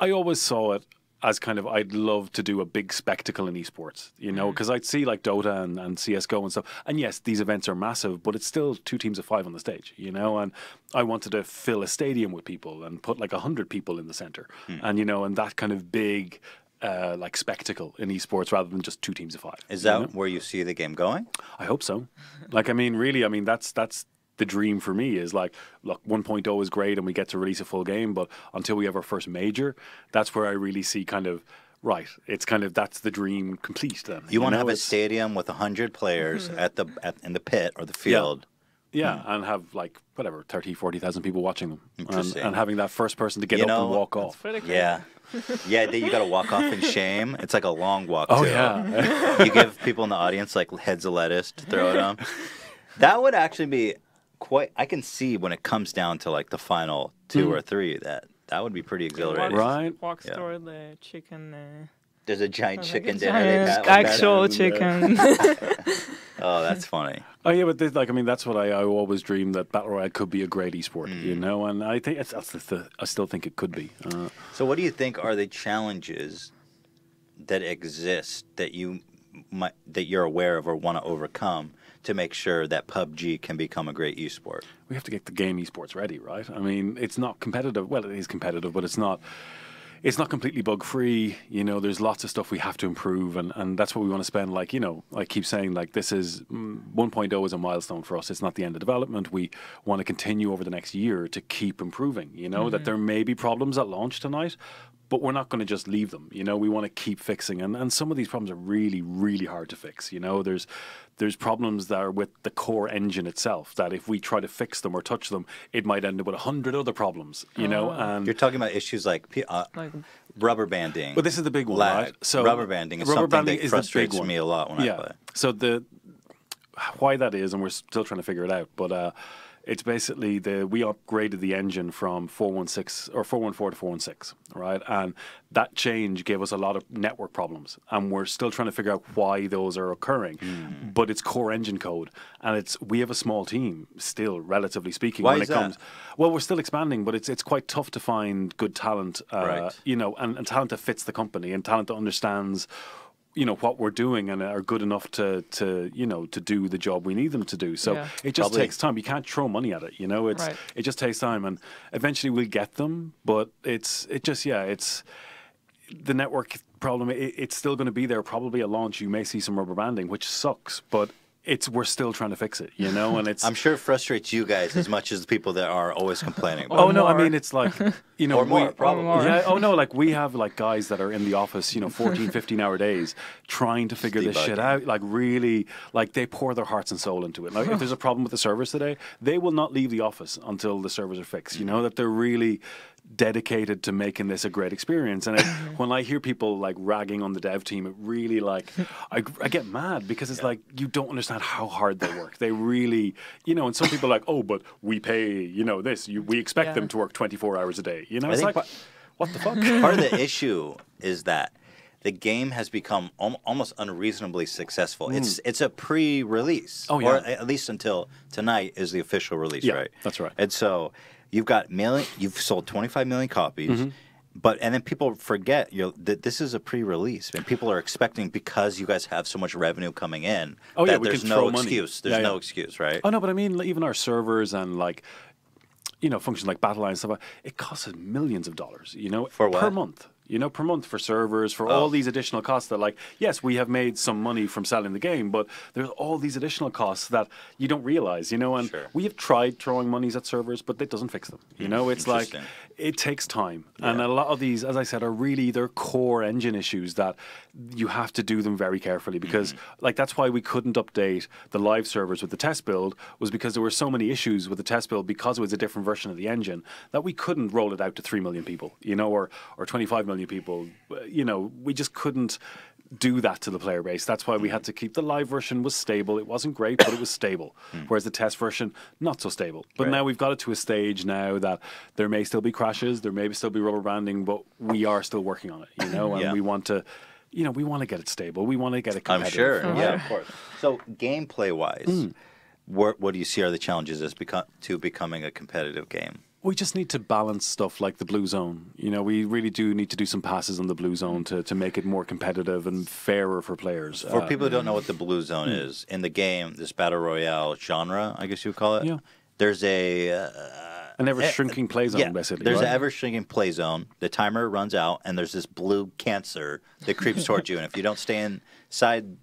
I always saw it as kind of, I'd love to do a big spectacle in esports, you know, because I'd see like Dota and CSGO and stuff. And yes, these events are massive, but it's still 2 teams of 5 on the stage, you know, and I wanted to fill a stadium with people and put like 100 people in the center. And, you know, and that kind of big, like spectacle in esports rather than just 2 teams of 5. Is that where you see the game going? I hope so. Like, I mean, really, I mean, that's the dream for me is like, look, 1.0 is great and we get to release a full game, but until we have our first major, that's where I really see kind of, right, it's kind of, that's the dream complete then. You want to have a stadium with 100 players in the pit or the field. Yeah, and have like, whatever, 30, 40,000 people watching them. Interesting. And having that first person to get up and walk off. Yeah. Yeah, you got to walk off in shame. It's like a long walk, Oh, too. yeah. You give people in the audience like heads of lettuce to throw at them. That would actually be quite, I can see when it comes down to like the final 2 or 3 that would be pretty exhilarating. Right. Walks toward the chicken. There's a giant like chicken a dinner. They giant got actual chicken. Oh, that's funny. Oh yeah, but like I mean, that's what I always dreamed, that Battle Royale could be a great esport, you know, and I think I still think it could be. So, what do you think are the challenges that exist that you're aware of or want to overcome to make sure that PUBG can become a great esport? We have to get the game esports ready, right? I mean, it's not competitive. Well, it is competitive, but it's not completely bug-free. You know, there's lots of stuff we have to improve, and that's what we want to spend, like, you know, I keep saying, like, this is 1.0 is a milestone for us. It's not the end of development. We want to continue over the next year to keep improving, you know, that there may be problems at launch tonight, but we're not going to just leave them. You know, we want to keep fixing, and some of these problems are really, really hard to fix. You know, there's problems that are with the core engine itself, that if we try to fix them or touch them, it might end up with 100 other problems, you know. And you're talking about issues like rubber banding. But this is the big one, lag. right? So rubber banding is something that frustrates me a lot when I play. So why that is, and we're still trying to figure it out, but it's basically we upgraded the engine from 4.16 or 4.14 to 4.16, right? And that change gave us a lot of network problems, and we're still trying to figure out why those are occurring. But it's core engine code, and we have a small team still, relatively speaking. Why when is it comes, well, we're still expanding, but it's quite tough to find good talent, you know, and talent that fits the company and talent that understands, you know, what we're doing and are good enough to you know, to do the job we need them to do. So it just takes time. You can't throw money at it, you know. It just takes time, and eventually we'll get them. But it's the network problem. It's still going to be there. Probably at launch, you may see some rubber banding, which sucks, but we're still trying to fix it, you know, and it's. I'm sure it frustrates you guys as much as the people that are always complaining about Oh no, I mean, it's like, you know, or more, probably. Yeah, oh no, like we have like guys that are in the office, you know, 14, 15-hour days trying to figure this shit out, like really, like they pour their hearts and soul into it. Like if there's a problem with the servers today, they will not leave the office until the servers are fixed, you know, that they're really dedicated to making this a great experience. And when I hear people like ragging on the dev team, it really like I get mad, because it's like, you don't understand how hard they work. They really, you know, and some people are like, oh, but we pay, you know, this, we expect them to work 24 hours a day, you know. It's like, what the fuck? Part of the issue is that the game has become almost unreasonably successful. It's a pre-release, or at least until tonight is the official release, right? That's right. And so you've sold 25 million copies, and then people forget that this is a pre-release, and people are expecting, because you guys have so much revenue coming in, that there's no excuse. There's no excuse, right? Oh no, but I mean, even our servers and like, you know, functions like Battle Line and stuff, it costs us millions of dollars, you know, per month. You know, per month for servers, for all these additional costs that, like, yes, we have made some money from selling the game, but there's all these additional costs that you don't realize, you know, and we have tried throwing monies at servers, but it doesn't fix them. You know, it's like, it takes time. And a lot of these, as I said, are really their core engine issues that you have to do them very carefully, because, like, that's why we couldn't update the live servers with the test build, was because there were so many issues with the test build, because it was a different version of the engine, that we couldn't roll it out to 3 million people, you know, or 25 million people. You know, we just couldn't do that to the player base. That's why we had to keep the live version was stable. It wasn't great, but it was stable. Whereas the test version, not so stable. But now we've got it to a stage now that there may still be crashes, there may still be rubber banding, but we are still working on it, you know, and we want to, you know, we want to get it stable. We want to get it competitive. I'm sure. Yeah, of course. So gameplay-wise, what do you see are the challenges to becoming a competitive game? We just need to balance stuff like the blue zone. You know, we really do need to do some passes on the blue zone to make it more competitive and fairer for players. For people who don't know what the blue zone is, in the game, this battle royale genre, I guess you would call it, there's an ever-shrinking play zone, basically. There's an ever-shrinking play zone. The timer runs out, and there's this blue cancer that creeps towards you. And if you don't stay inside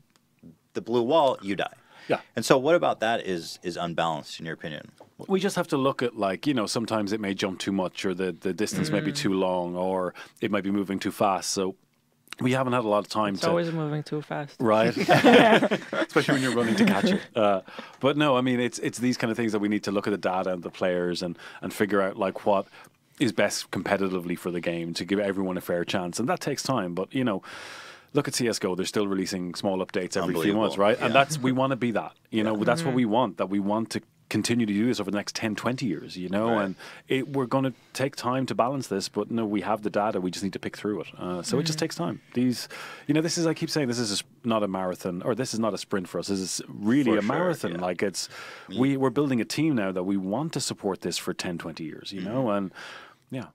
the blue wall, you die. Yeah. And so what about that is unbalanced, in your opinion? We just have to look at, like, you know, sometimes it may jump too much, or the distance may be too long, or it might be moving too fast. So we haven't had a lot of time It's always moving too fast. Right. Especially when you're running to catch it. But no, I mean, it's these kind of things that we need to look at the data and the players and figure out, like, what is best competitively for the game to give everyone a fair chance. And that takes time. But, you know, look at CSGO. They're still releasing small updates every few months, right? Yeah. And we want to be that. You know, that's what we want, that we want to continue to do this over the next 10, 20 years, you know, and we're going to take time to balance this, but no, we have the data, we just need to pick through it. So it just takes time. These, you know, this is, I keep saying, this is not a marathon, or this is not a sprint for us. This is really a marathon. Yeah. Like, it's, we're building a team now that we want to support this for 10, 20 years, you know, and yeah.